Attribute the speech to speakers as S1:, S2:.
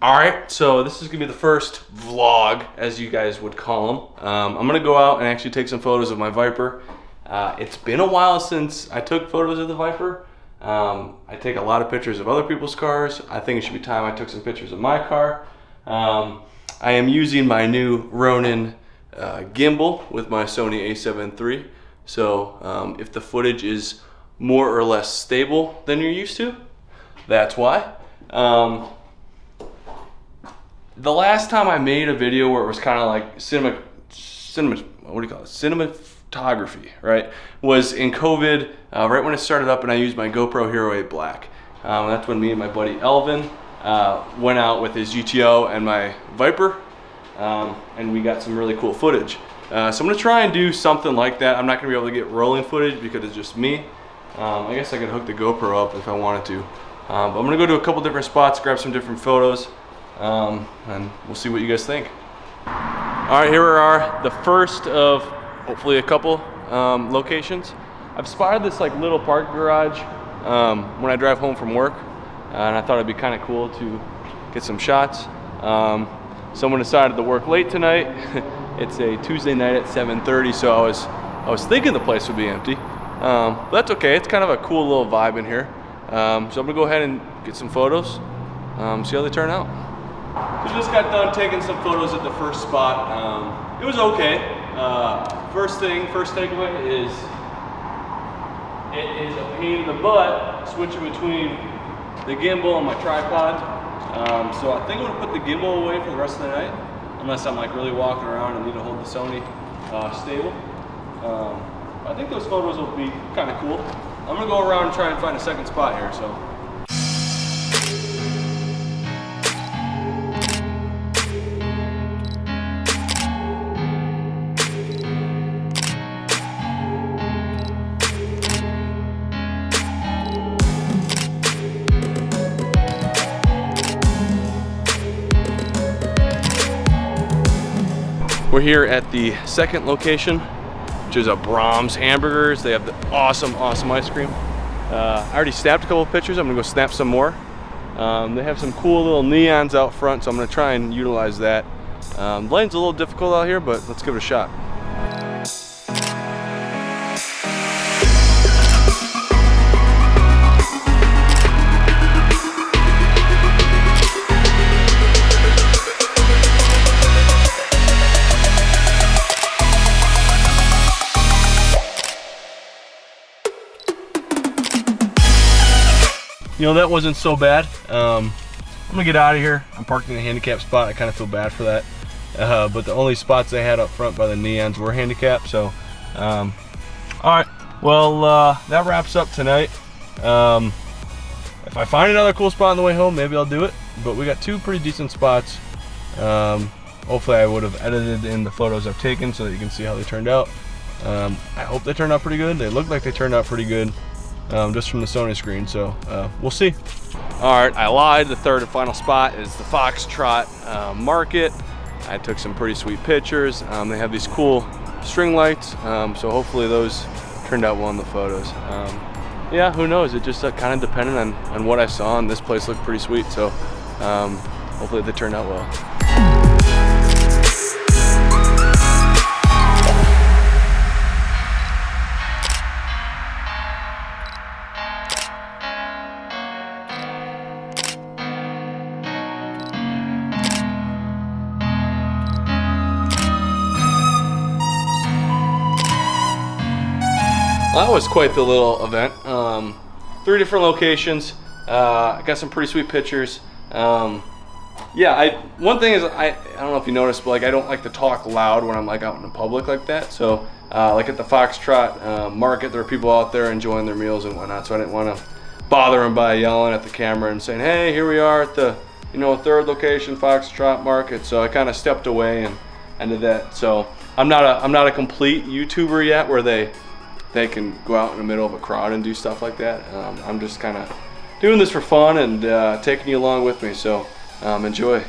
S1: All right, so this is gonna be the first vlog, as you guys would call them. I'm gonna go out and actually take some photos of my Viper. It's been a while since I took photos of the Viper. I take a lot of pictures of other people's cars. I think it should be time I took some pictures of my car. I am using my new Ronin gimbal with my Sony a7 III. So if the footage is more or less stable than you're used to, that's why. The last time I made a video where it was kind of like cinematography, right, was in COVID, right when it started up, and I used my GoPro Hero 8 Black. That's when me and my buddy Elvin went out with his GTO and my Viper, and we got some really cool footage. So I'm gonna try and do something like that. I'm not gonna be able to get rolling footage because it's just me. I guess I could hook the GoPro up if I wanted to. But I'm gonna go to a couple different spots, grab some different photos, and we'll see what you guys think. All right, here we are, the first of hopefully a couple locations. I've spotted this like little park garage when I drive home from work, and I thought it'd be kind of cool to get some shots. Someone decided to work late tonight. It's a Tuesday night at 7:30, so I was thinking the place would be empty. But that's okay. It's kind of a cool little vibe in here. So I'm gonna go ahead and get some photos, see how they turn out. So just got done taking some photos at the first spot. It was okay. First takeaway is it is a pain in the butt switching between the gimbal and my tripod. So I think I'm gonna put the gimbal away for the rest of the night, unless I'm like really walking around and need to hold the Sony stable. I think those photos will be kind of cool. I'm gonna go around and try and find a second spot here. So. We're here at the second location, which is a Brahms Hamburgers. They have the awesome ice cream. I already snapped a couple of pictures. I'm gonna go snap some more. They have some cool little neons out front, so I'm gonna try and utilize that. The lighting's a little difficult out here, but let's give it a shot. You know, that wasn't so bad. I'm gonna get out of here. I'm parked in a handicap spot. I kind of feel bad for that. But the only spots they had up front by the neons were handicapped. So, all right. Well, that wraps up tonight. If I find another cool spot on the way home, maybe I'll do it. But we got two pretty decent spots. Hopefully I would have edited in the photos I've taken so that you can see how they turned out. I hope they turned out pretty good. They look like they turned out pretty good. Just from the Sony screen, so we'll see. All right, I lied. The third and final spot is the Foxtrot Market. I took some pretty sweet pictures. They have these cool string lights, so hopefully those turned out well in the photos. Yeah, who knows? It just kind of depended on what I saw, and this place looked pretty sweet, so hopefully they turned out well. That was quite the little event. 3 different locations. I got some pretty sweet pictures. Yeah, one thing is I don't know if you noticed, but like I don't like to talk loud when I'm like out in the public like that. So like at the Foxtrot Market, there are people out there enjoying their meals and whatnot. So I didn't want to bother them by yelling at the camera and saying, "Hey, here we are at the third location, Foxtrot Market." So I kind of stepped away and did that. So I'm not a complete YouTuber yet where they can go out in the middle of a crowd and do stuff like that. I'm just kind of doing this for fun and taking you along with me, so enjoy.